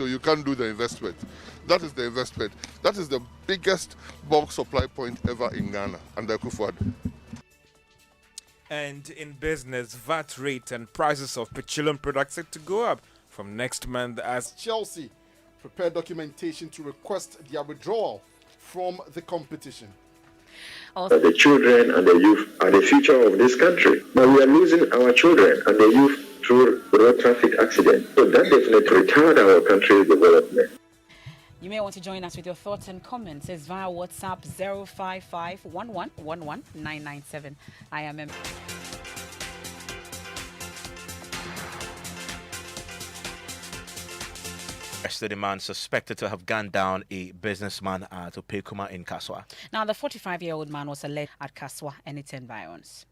so you can't do the investment. That is the investment. That is the biggest bulk supply point ever in Ghana under Akufo-Addo. And in business, VAT rate and prices of petroleum products set to go up from next month as Chelsea prepared documentation to request their withdrawal from the competition. The children and the youth are the future of this country. But we are losing our children and the youth through road traffic accidents. So that definitely retard our country's development. You may want to join us with your thoughts and comments. It's via WhatsApp 055-1111-997. I am Emefa. The man suspected to have gunned down a businessman at Opekuma in Kaswa. Now, the 45-year-old man was alleged at Kaswa and its environs.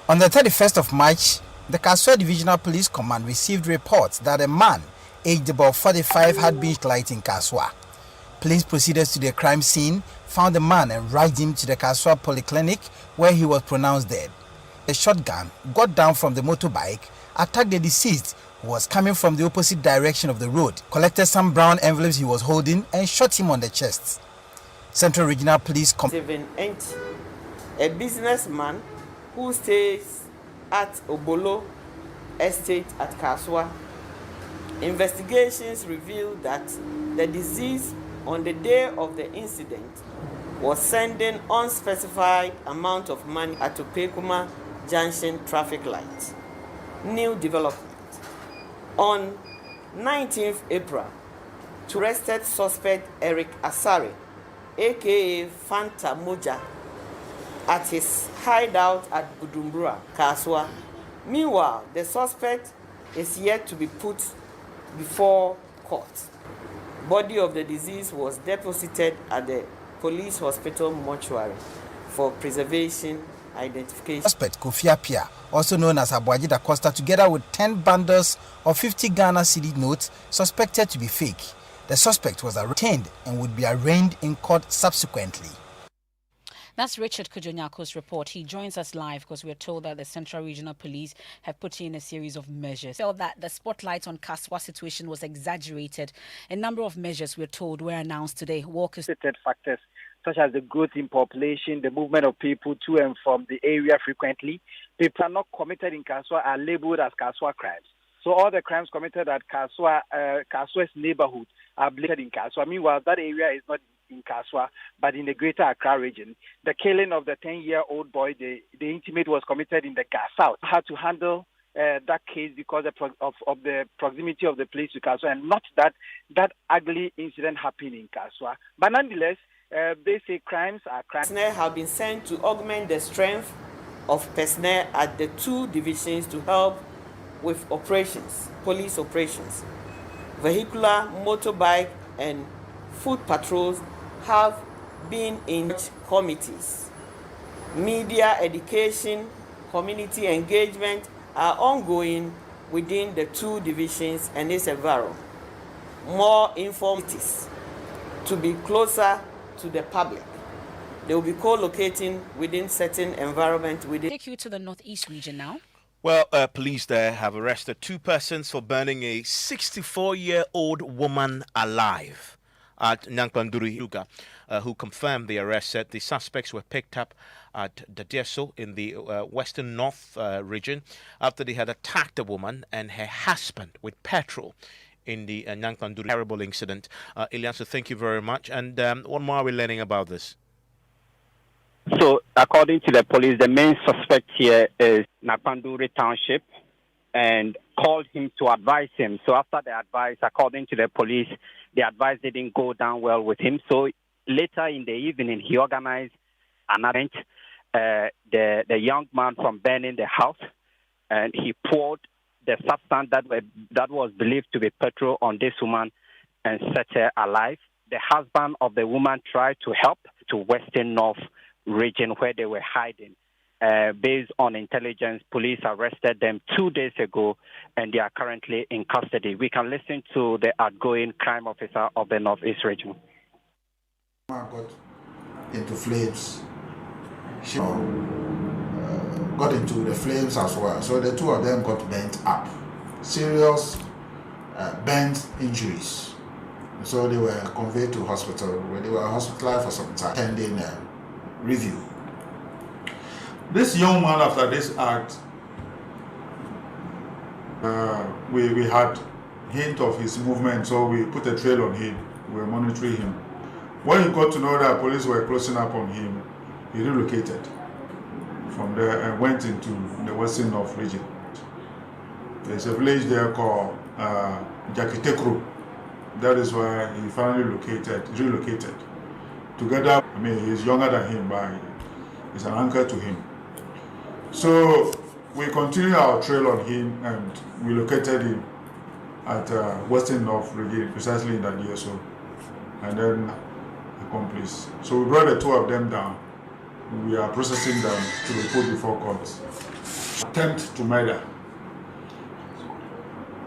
On the 31st of March, the Kaswa Divisional Police Command received reports that a man aged about 45 had been shot in Kaswa. Police proceeded to the crime scene, found the man and rushed him to the Kaswa Polyclinic where he was pronounced dead. A shotgun got down from the motorbike, attacked the deceased who was coming from the opposite direction of the road, collected some brown envelopes he was holding and shot him on the chest. Central Regional Police Command. A businessman who stays at Obolo Estate at Kaswa. Investigations revealed that the deceased on the day of the incident was sending unspecified amount of money at Opekuma Junction traffic light. New development. On 19th April, arrested suspect Eric Asare, aka Fanta Moja, at his hideout at Budumbura, Kaswa. Meanwhile, the suspect is yet to be put before court. Body of the deceased was deposited at the police hospital mortuary for preservation identification. Suspect Kofi Apia, also known as Abuaji da Costa, together with 10 bundles of 50 Ghana cedi notes suspected to be fake. The suspect was arraigned and would be arraigned in court subsequently. That's Richard Kujonyako's report. He joins us live because we're told that the Central Regional Police have put in a series of measures. So that the spotlight on Kaswa situation was exaggerated. A number of measures, we're told, were announced today. Factors such as the growth in population, the movement of people to and from the area frequently. People are not committed in Kaswa are labeled as Kaswa crimes. So all the crimes committed at Kaswa's neighborhood are blamed in Kaswa. Meanwhile, that area is not in Kaswa, but in the greater Accra region. The killing of the 10-year-old boy, the intimate, was committed in the South. Had to handle that case because of the proximity of the place to Kaswa, and not that ugly incident happened in Kaswa. But nonetheless, they say crimes are crimes. Personnel have been sent to augment the strength of personnel at the two divisions to help with operations, police operations. Vehicular, motorbike, and foot patrols have been in committees. Media, education, community engagement are ongoing within the two divisions and its environment. More informatives to be closer to the public. They will be co-locating within certain environment. Take you to the Northeast region now. Well, police there have arrested 2 persons for burning a 64-year-old woman alive at Nyankpanduri, who confirmed the arrest. Said the suspects were picked up at Dadieso in the Western North region after they had attacked a woman and her husband with petrol in the Nyankpanduri terrible incident. Ilyansu, thank you very much. And what more are we learning about this? So, according to the police, the main suspect here is Nyankpanduri Township, and called him to advise him. So after the advice, according to the police, the advice didn't go down well with him. So later in the evening, he organized an event, the young man from burning the house, and he poured the substance that was believed to be petrol on this woman and set her alive. The husband of the woman tried to help to Western North region where they were hiding. Based on intelligence, police arrested them 2 days ago, and they are currently in custody. We can listen to the outgoing crime officer of the Northeast region. Got into flames. She got into the flames as well. So the two of them got burnt up. Serious burnt injuries. So they were conveyed to hospital, where they were hospitalized for some time, pending review. This young man, after this act, we had hint of his movement, so we put a trail on him. We were monitoring him. When he got to know that police were closing up on him, he relocated from there and went into the Western North region. There's a village there called Jakitekro. That is where he finally relocated. Together, I mean, he's younger than him, but he's an uncle to him. So we continued our trail on him and we located him at Western North region, precisely in that DSO, and then accomplice. So we brought the two of them down. We are processing them to report before court. Attempt to murder.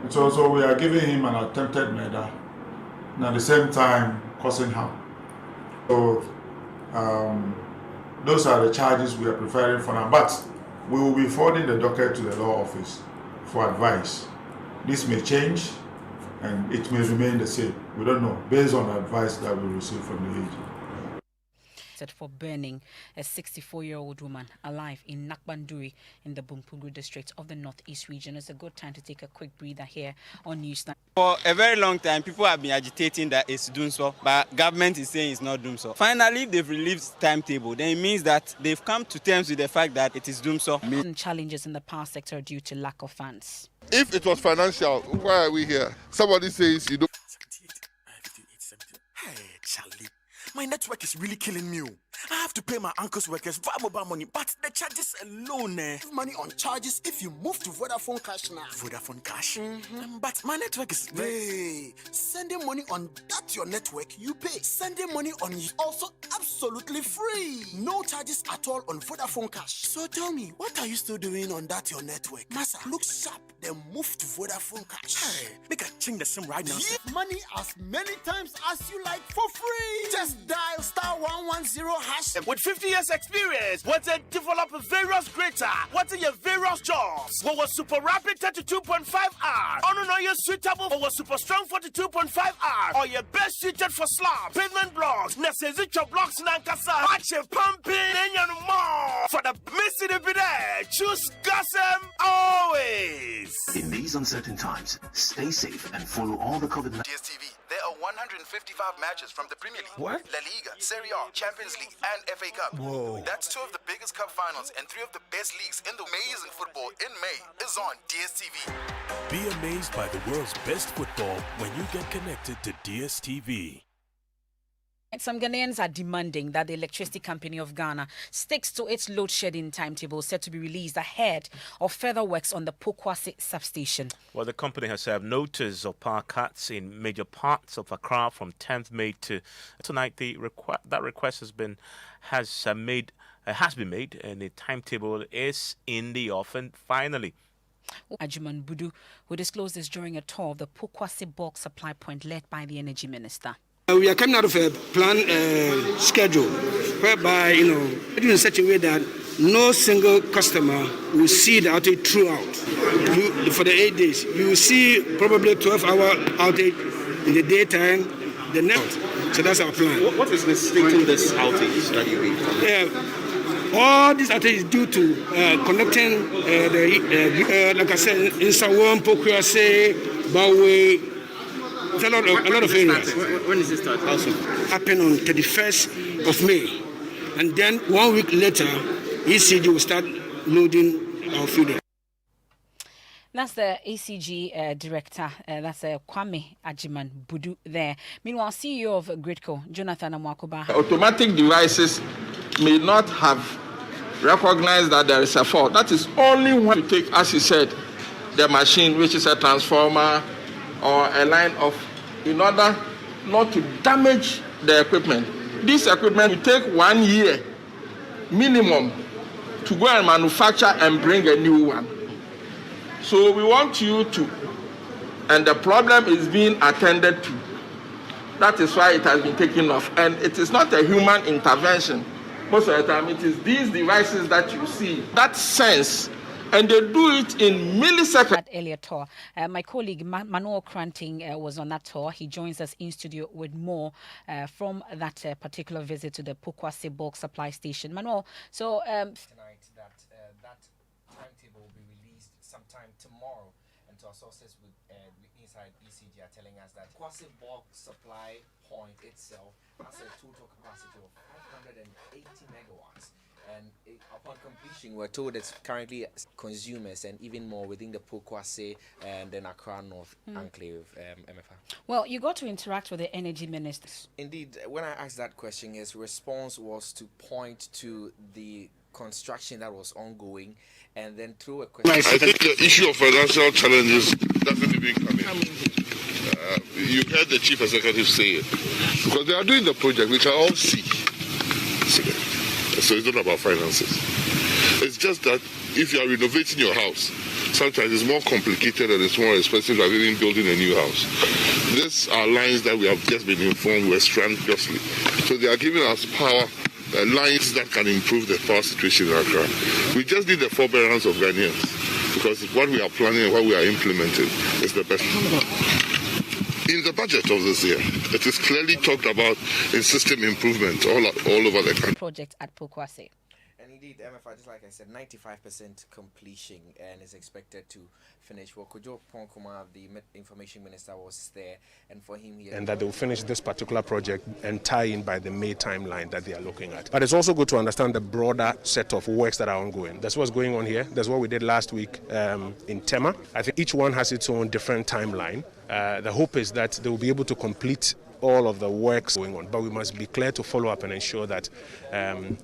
So we are giving him an attempted murder and at the same time causing harm. So those are the charges we are preparing for now. But we will be forwarding the docket to the law office for advice. This may change and it may remain the same. We don't know, based on the advice that we receive from the agent. For burning a 64-year-old woman alive in Nakbanduri in the Bumpuru district of the Northeast region. It's a good time to take a quick breather here on Newsnight. For a very long time, people have been agitating that it's doing so, but government is saying it's not doing so. Finally, they've released timetable. Then it means that they've come to terms with the fact that it is doing so. Challenges in the power sector due to lack of funds. If it was financial, why are we here? Somebody says you don't. Hey, Charlie. My network is really killing me. I have to pay my uncle's workers via mobile money, but the charges alone. Money on charges if you move to Vodafone Cash now. Vodafone Cash? But my network is... Hey, sending money on that your network, you pay. Sending money on is also absolutely free. No charges at all on Vodafone Cash. So tell me, what are you still doing on that your network? Masa, look sharp, then move to Vodafone Cash. Hey, make a change the SIM right now. Give money as many times as you like for free. Just dial *110# with 50 years experience, what's a developer various greater? What's your various jobs? What was super rapid 32.5 hours? Oh no, you're suitable for super strong 42.5 hours. Or you're best suited for slabs, pavement blocks, necessary blocks, nankasa, action pumping, and more. For the missing the bidder, choose Gossam always. In these uncertain times, stay safe and follow all the COVID-19. DSTV, there are 155 matches from the Premier League, what? La Liga, Serie A, Champions League, and FA Cup. Whoa. That's 2 of the biggest cup finals and 3 of the best leagues in the amazing football in May is on DSTV. Be amazed by the world's best football when you get connected to DSTV. Some Ghanaians are demanding that the Electricity Company of Ghana sticks to its load shedding timetable set to be released ahead of further works on the Pokwase substation. Well, the company has served notice of power cuts in major parts of Accra from 10th May to tonight. That request has been made, and the timetable is in the offing finally. Ajuman Budu, who disclosed this during a tour of the Pokwase bulk supply point led by the Energy Minister. We are coming out of a plan schedule whereby, in such a way that no single customer will see the outage throughout. For the 8 days, you will see probably 12-hour outage in the daytime, the next. So that's our plan. What is restricting this outage that you mean? All this outage is due to connecting like I said, in Sawon, Pokwase, Bawe. It's a lot of areas. When does it start? How soon? Happen on 31st of May. And then 1 week later, ECG will start loading our feeder. That's the ACG director, that's Kwame Ajiman Budu there. Meanwhile, CEO of Gridco, Jonathan Amwakoba. Automatic devices may not have recognized that there is a fault. That is only when you take, as you said, the machine, which is a transformer, or a line of, in order not to damage the equipment. This equipment will take 1 year minimum to go and manufacture and bring a new one. So we want you to, and the problem is being attended to. That is why it has been taken off. And it is not a human intervention. Most of the time, it is these devices that you see. That sense and they do it in milliseconds. That earlier tour. My colleague Manuel Kranting was on that tour. He joins us in studio with more from that particular visit to the Pokwase bulk supply station. Manuel, so tonight that timetable will be released sometime tomorrow, and to our sources inside ECG are telling us that Pokwase bulk supply point itself has a total capacity of 580 megawatts. And upon completion, we're told it's currently consumers and even more within the Pokwase and then Accra North Enclave, Emefa. Well, you got to interact with the energy minister. Indeed, when I asked that question, his response was to point to the construction that was ongoing and then through a question. I think the issue of financial challenges doesn't even come in. You heard the chief executive say it. Because they are doing the project, we can all see. So it's not about finances. It's just that if you are renovating your house, sometimes it's more complicated and it's more expensive than even building a new house. These are lines that we have just been informed were stranded justly. So they are giving us power lines that can improve the power situation in Accra. We just need the forbearance of Ghanaians because what we are planning and what we are implementing is the best. In the budget of this year, it is clearly talked about in system improvement all over the country. Project at Pokwase. And indeed, Emefa, just like I said, 95% completion and is expected to finish. Well, Kojo Ponkuma, the information minister, was there, and for him, and that they will finish this particular project and tie in by the May timeline that they are looking at. But it's also good to understand the broader set of works that are ongoing. That's what's going on here. That's what we did last week in Tema. I think each one has its own different timeline. The hope is that they will be able to complete all of the works going on, but we must be clear to follow up and ensure that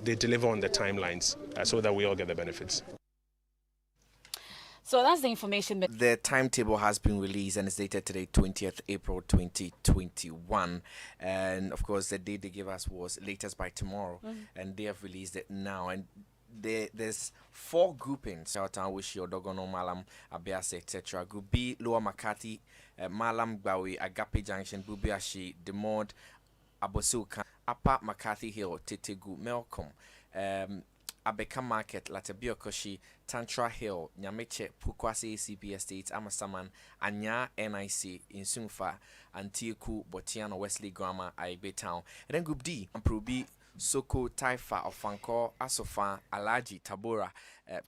they deliver on the timelines so that we all get the benefits. So that's the information. The timetable has been released and it's dated today, 20th April 2021. And of course, the date they gave us was latest by tomorrow, and they have released it now. And there's 4 groupings: Southtown, Wishi, Odogono, Malam, Abiase, etc. Group B, Lower Makati, Malam, Gbawe, Agape Junction, Bubiashi, Demod, Abosuka, Upper McCarthy Hill, Tetegu, Melcom, Abeka Market, Latebiokoshi, Tantra Hill, Nyameche, Pokwase ACP Estates, Amasaman, Anya NIC, Insumfa, Antieku, Botiano, Wesley Grammar, Aibe Town. And then Group D, Amprobi, Soko, Taifa, Ofanko, Asofa, Alaji, Tabora,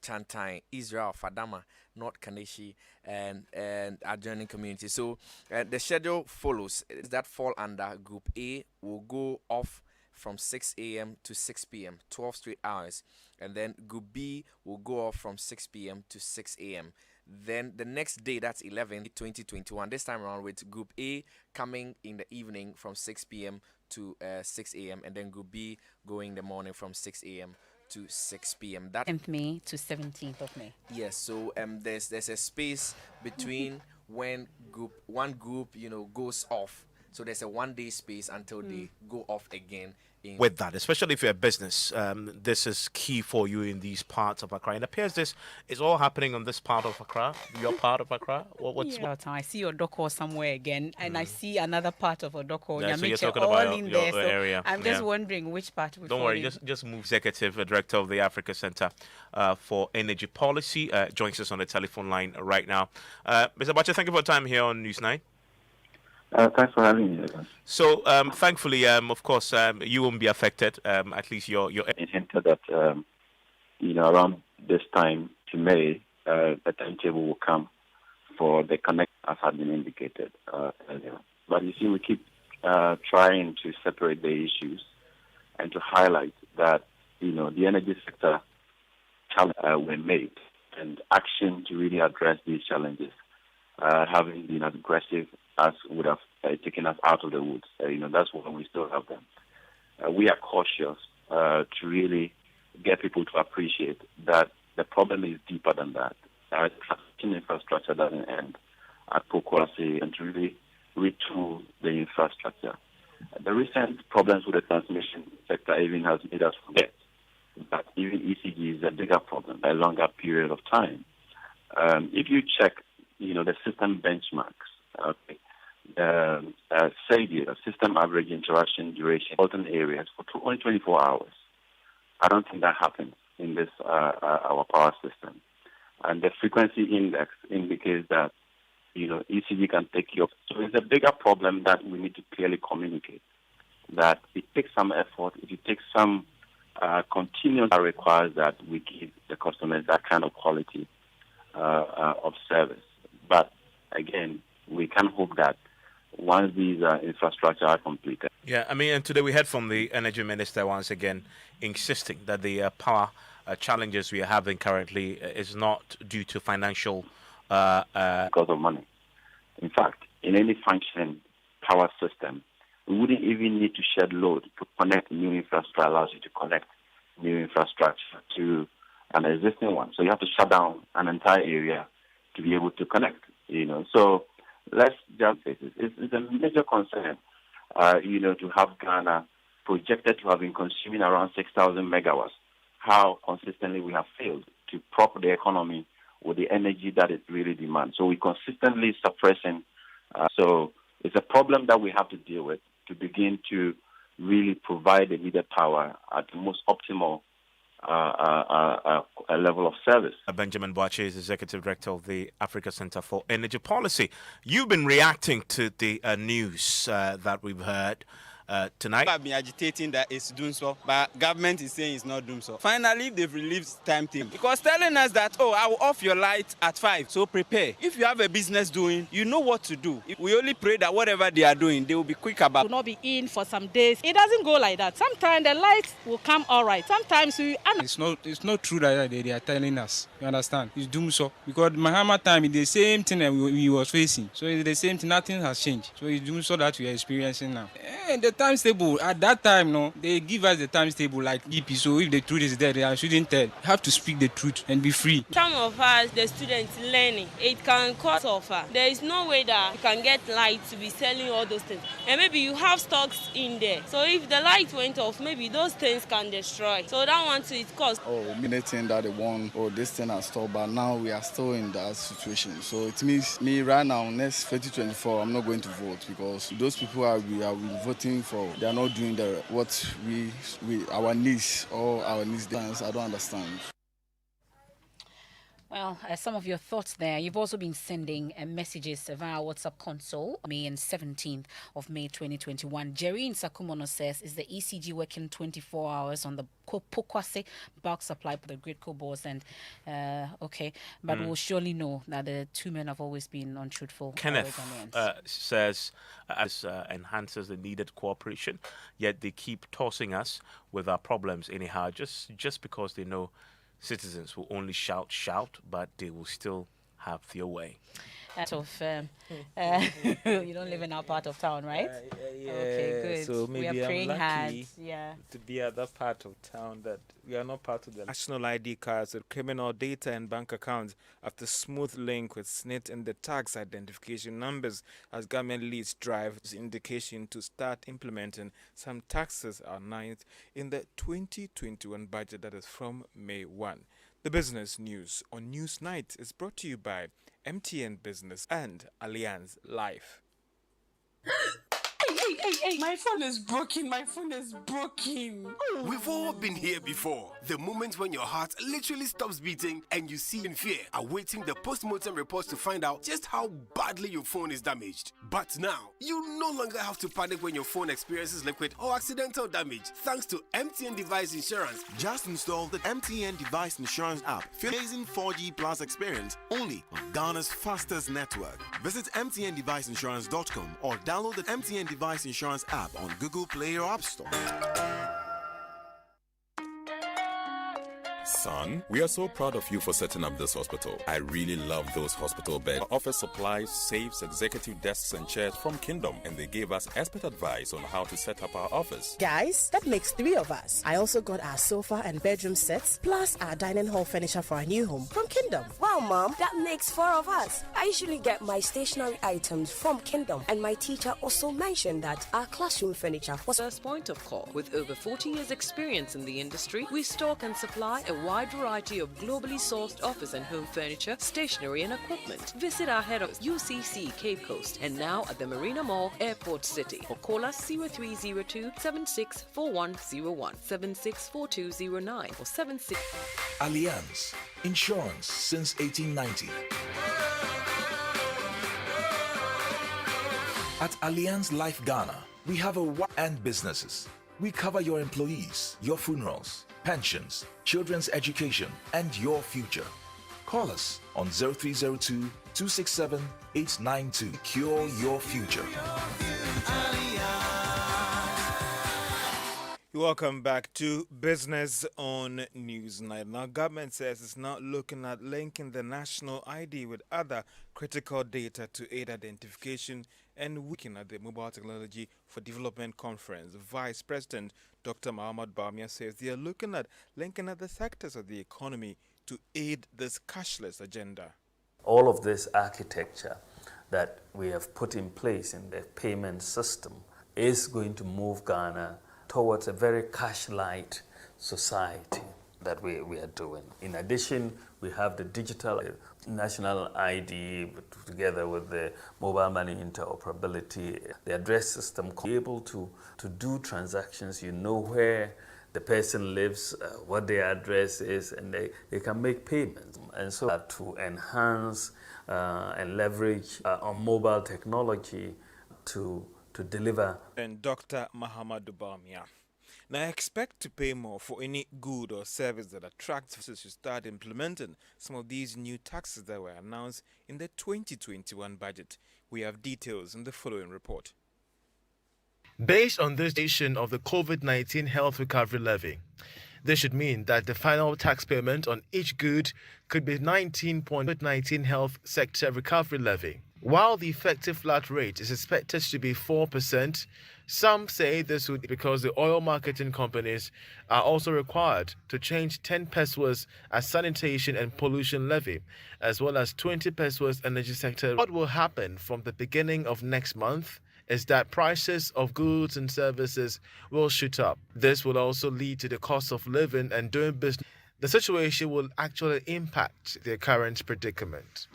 Chantain, Israel, Fadama, North Kaneshi, and adjoining community. So the schedule follows. That fall under Group A will go off from 6 a.m. to 6 p.m., 12 straight hours. And then Group B will go off from 6 p.m. to 6 a.m. Then the next day, that's 11/2021, this time around with Group A coming in the evening from 6 p.m. to 6 a.m. and then Group B going in the morning from 6 a.m. to 6 p.m. That 10th May to 17th of May. Yes, so there's a space between when one group goes off. So there's a 1 day space until they go off again. With that, especially if you're a business, this is key for you in these parts of Accra. And it appears this is all happening on this part of Accra, your part of Accra. I see your Odoko somewhere again, and I see another part of Odoko. Yeah, so you're talking about your area. I'm just wondering which part. Don't worry, just move. Executive Director of the Africa Center for Energy Policy joins us on the telephone line right now. Mr. Bacha, thank you for your time here on Newsnight. Thanks for having me. So, thankfully, of course, you won't be affected. At least your It hinted that around this time to May, the timetable will come for the connect, as had been indicated earlier. But you see, we keep trying to separate the issues and to highlight that the energy sector challenges were made, and action to really address these challenges having been as aggressive as would have taken us out of the woods. That's why we still have them. We are cautious to really get people to appreciate that the problem is deeper than that. Our transmission infrastructure doesn't end at Pokwase, and to really retool the infrastructure. The recent problems with the transmission sector even has made us forget that even ECG is a bigger problem, a longer period of time. If you check, the system benchmarks, the system average interaction duration, certain areas for only 24 hours. I don't think that happens in this our power system. And the frequency index indicates that, ECG can take you up. So it's a bigger problem that we need to clearly communicate, that it takes some effort, it takes some continuous that requires that we give the customers that kind of quality of service. But again, we can hope that once these infrastructure are completed. Yeah, and today we heard from the Energy Minister once again insisting that the power challenges we are having currently is not due to financial... because of money. In fact, in any functioning power system, we wouldn't even need to shed load to connect new infrastructure, allows you to connect new infrastructure to an existing one. So you have to shut down an entire area to be able to connect, So let's just say it's a major concern, to have Ghana projected to have been consuming around 6,000 megawatts. How consistently we have failed to prop the economy with the energy that it really demands. So we're consistently suppressing. So it's a problem that we have to deal with to begin to really provide the needed power at the most optimal level of service. Benjamin Boache is Executive Director of the Africa Center for Energy Policy. You've been reacting to the news that we've heard tonight. I've been agitating that it's doing so, but government is saying it's not doing so. Finally, they've released timetable because telling us that, I will off your light at 5, so prepare. If you have a business doing, you know what to do. We only pray that whatever they are doing, they will be quick about. Will not be in for some days. It doesn't go like that. Sometimes the lights will come all right. Sometimes It's not true that they are telling us. You understand? It's doing so because Mahama time is the same thing that we was facing. So it's the same thing. Nothing has changed. So it's doing so that we are experiencing now. The times table at that time, they give us the times table like EP. So if the truth is there, they shouldn't tell. You have to speak the truth and be free. Some of us, the students learning, it can cause suffer. There is no way that you can get light to be selling all those things. And maybe you have stocks in there. So if the light went off, maybe those things can destroy. So that one too, it costs. Meaning that they won, this thing has stopped, but now we are still in that situation. So it means me right now, next 2024, I'm not going to vote because those people we are voting for, they are not doing what our needs or our needs. I don't understand. Well, some of your thoughts there. You've also been sending messages via WhatsApp console. May and 17th of May 2021. Jerry in Sakumono says, is the ECG working 24 hours on the Pokwase bulk supply for the grid co-boards? And okay, but we'll surely know that the two men have always been untruthful. Kenneth says enhances the needed cooperation, yet they keep tossing us with our problems anyhow, just because they know citizens will only shout, but they will still have their way. You don't live in our part of town, right? Yeah. Okay, good. So maybe we are praying I'm lucky hard. to be at that part of town that we are not part of the national ID cards with criminal data and bank accounts after smooth link with SNIT and the tax identification numbers as government leads drive indication to start implementing some taxes are ninth in the 2021 budget that is from May 1. The business news on Newsnight is brought to you by MTN Business and Allianz Life. Hey, my phone is broken. We've all been here before. The moment when your heart literally stops beating and you see in fear, awaiting the post-mortem reports to find out just how badly your phone is damaged. But now, you no longer have to panic when your phone experiences liquid or accidental damage thanks to MTN Device Insurance. Just install the MTN Device Insurance app. Feel amazing 4G plus experience only on Ghana's fastest network. Visit mtndeviceinsurance.com or download the MTN Device Insurance app on Google Play or App Store. Son, we are so proud of you for setting up this hospital. I really love those hospital beds. Office supplies, safes, executive desks and chairs from Kingdom, and they gave us expert advice on how to set up our office. Guys, that makes 3 of us. I also got our sofa and bedroom sets, plus our dining hall furniture for our new home from Kingdom. Wow, Mom, that makes 4 of us. I usually get my stationery items from Kingdom, and my teacher also mentioned that our classroom furniture was first point of call. With over 40 years experience in the industry, we stock and supply a wide variety of globally sourced office and home furniture, stationery and equipment. Visit our head office, UCC Cape Coast, and now at the Marina Mall, Airport City. Or call us 0302 764101, 764209 or 76. Allianz. Insurance since 1890. At Allianz Life Ghana, we have and businesses. We cover your employees, your funerals, pensions, children's education, and your future. Call us on 0302 267 892. Secure your future. Welcome back to Business on Newsnight. Now, government says it's not looking at linking the national ID with other critical data to aid identification and working at the Mobile Technology for Development Conference. Vice President Dr. Muhammad Bamia says they are looking at linking other sectors of the economy to aid this cashless agenda. All of this architecture that we have put in place in the payment system is going to move Ghana towards a very cash-light society that we are doing. In addition, we have the digital national ID together with the mobile money interoperability, the address system, be able to do transactions. You know where the person lives, what their address is, and they can make payments. And so to enhance and leverage on mobile technology to deliver. And Dr. Muhammad Bamia. Now, I expect to pay more for any good or service that attracts us to start implementing some of these new taxes that were announced in the 2021 budget. We have details in the following report. Based on this edition of the COVID-19 Health Recovery Levy, this should mean that the final tax payment on each good could be 19.19 Health Sector Recovery Levy. While the effective flat rate is expected to be 4%, some say this would be because the oil marketing companies are also required to change 10 pesos as sanitation and pollution levy, as well as 20 pesos energy sector. What will happen from the beginning of next month is that prices of goods and services will shoot up. This will also lead to the cost of living and doing business. The situation will actually impact their current predicament.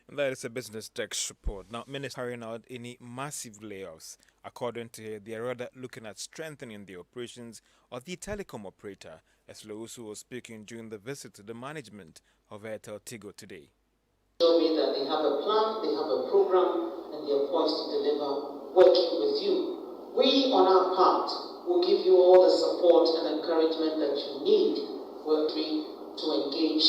That is a business text report. Now, ministers carrying out any massive layoffs. According to her, they are rather looking at strengthening the operations of the telecom operator, as Lowusu was speaking during the visit to the management of Airtel Tigo today. Show me that they have a plan, they have a program, and they are poised to deliver working with you. We, on our part, will give you all the support and encouragement that you need. We're free to engage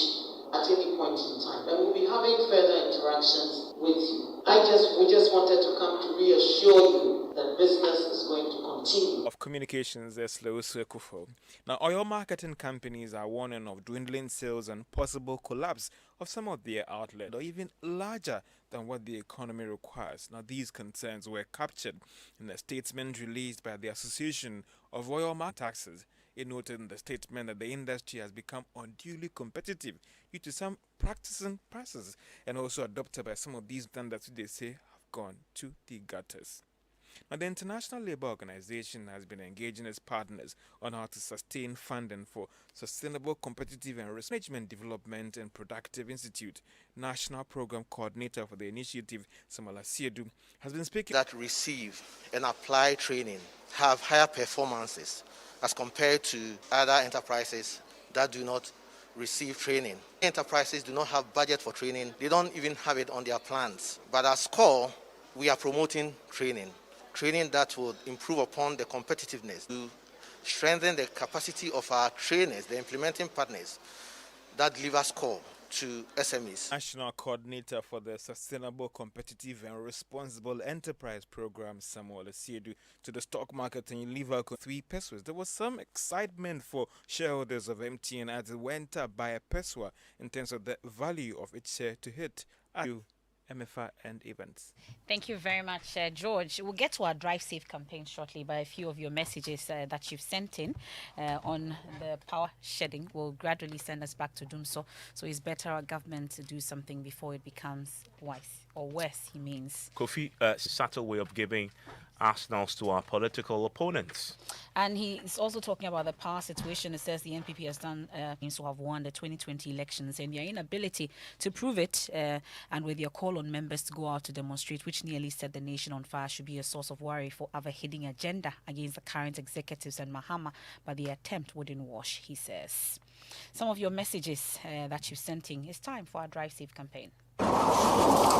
at any point in time, and we'll be having further interactions with you. We just wanted to come to reassure you that business is going to continue. Of communications, there's Lowusu Ekufo. Now, oil marketing companies are warning of dwindling sales and possible collapse of some of their outlets, or even larger than what the economy requires. Now, these concerns were captured in a statement released by the Association of Oil Market Taxes. It noted in the statement that the industry has become unduly competitive due to some practices and also adopted by some of these standards they say have gone to the gutters. Now, the International Labour Organization has been engaging its partners on how to sustain funding for Sustainable Competitive and Risk Management Development and Productive Institute. National Program Coordinator for the initiative, Samala Siedu, has been speaking. That receive and apply training have higher performances as compared to other enterprises that do not receive training. Enterprises do not have budget for training. They don't even have it on their plans. But as SCORE, we are promoting training that will improve upon the competitiveness, to strengthen the capacity of our trainers, the implementing partners that deliver SCORE to SMEs. National Coordinator for the Sustainable, Competitive and Responsible Enterprise Program, Samuel Asiedu, to the stock market in Liverpool, 3 pesos. There was some excitement for shareholders of MTN as it went up by a peso in terms of the value of its share to hit. Emefa and Evans. Thank you very much, George. We'll get to our Drive Safe campaign shortly by a few of your messages that you've sent in on the power shedding. Will gradually send us back to doom. So it's better our government to do something before it becomes wise. or worse, he means. Kofi, subtle way of giving arsenals to our political opponents. And he's also talking about the power situation. It says the NPP has done seems to have won the 2020 elections, and their inability to prove it, and with their call on members to go out to demonstrate, which nearly set the nation on fire, should be a source of worry for other hidden agenda against the current executives and Mahama, but the attempt wouldn't wash, he says. Some of your messages that you've sent in. It's time for our Drive Safe campaign.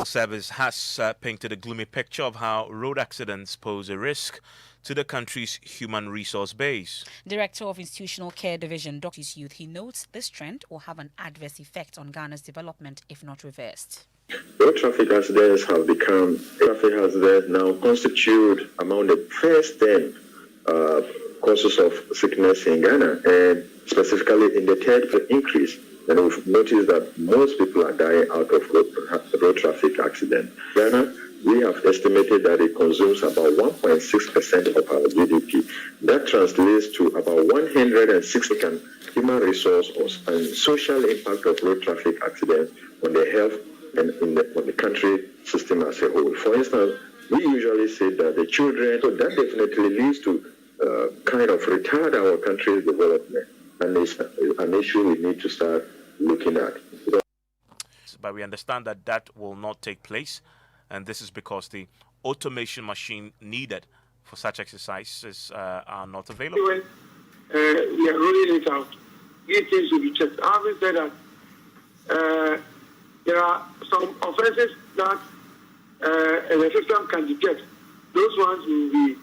Service has painted a gloomy picture of how road accidents pose a risk to the country's human resource base. Director of Institutional Care Division, Dr. Youth, he notes this trend will have an adverse effect on Ghana's development if not reversed. Road traffic accidents have become, traffic accidents now constitute among the first 10 causes of sickness in Ghana, and specifically in the third increase. And we've noticed that most people are dying out of road traffic accidents. Ghana, we have estimated that it consumes about 1.6% of our GDP. That translates to about 160 human resource and social impact of road traffic accidents on the health and on the country system as a whole. For instance, we usually say that the children, so that definitely leads to kind of retard our country's development. And it's an issue we need to start looking at. But we understand that that will not take place, and this is because the automation machine needed for such exercises are not available. We are rolling it out. These things will be checked. Having said that, there are some offences that the system can detect. Those ones will be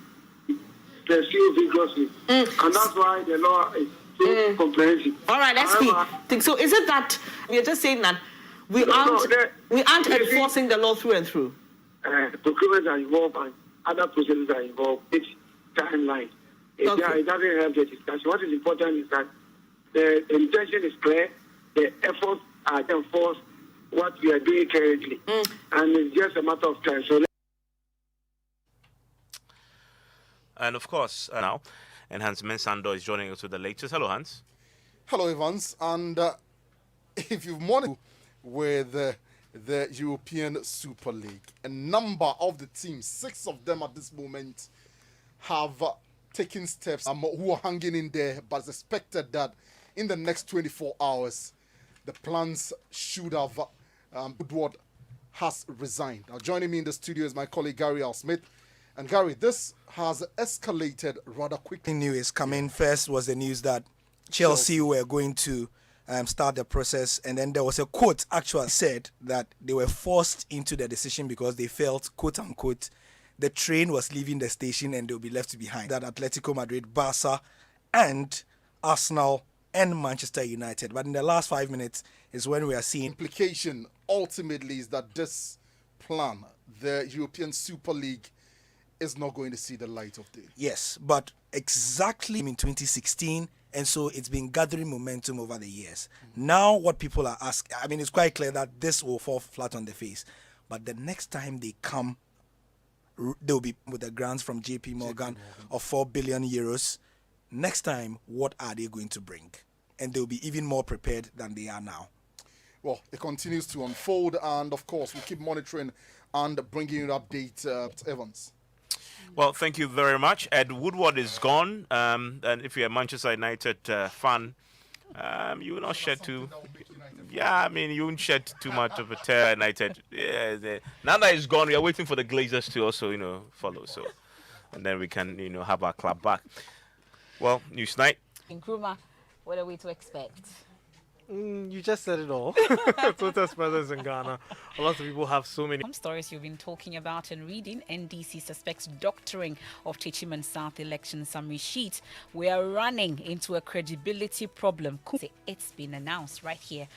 pursued vigorously, and that's why the law is so comprehensive. All right, let's see. So is it that we are just saying that we aren't enforcing the law through and through? Procurements are involved and other processes are involved. It's timeline. It doesn't help the discussion. What is important is that the intention is clear, the efforts are enforced, what we are doing currently, and it's just a matter of time. So. And of course, now, and Hans Mensah is joining us with the latest. Hello, Hans. Hello, Evans. And if you've monitored with the European Super League, a number of the teams, 6 of them at this moment, have taken steps who are hanging in there, but it's expected that in the next 24 hours, the plans should have, Woodward has resigned. Now, joining me in the studio is my colleague Gary L. Smith. And Gary, this has escalated rather quickly. News coming first was the news that Chelsea were going to start the process, and then there was a quote actually said that they were forced into the decision because they felt, quote unquote, the train was leaving the station and they'll be left behind. That Atletico Madrid, Barca, and Arsenal and Manchester United. But in the last 5 minutes is when we are seeing implication ultimately is that this plan, the European Super League, is not going to see the light of day. Yes, but exactly in 2016, and so it's been gathering momentum over the years. Now what people are asking, I mean, it's quite clear that this will fall flat on the face, but the next time they come, they'll be with the grants from JP Morgan of 4 billion euros. Next time, what are they going to bring? And they'll be even more prepared than they are now. Well, it continues to unfold, and of course, we keep monitoring and bringing you an update, Evans. Well, thank you very much. Ed Woodward is gone, and if you're a Manchester United fan, you will not shed too. Yeah, I mean, you won't shed too much of a tear. United. Yeah, now that he's gone, we are waiting for the Glazers to also, follow. So, and then we can, have our club back. Well, Newsnight. Nkrumah, what are we to expect? You just said it all. Protest presence in Ghana. A lot of people have so many. Some stories you've been talking about and reading. NDC suspects doctoring of Techiman South election summary sheet. We are running into a credibility problem. It's been announced right here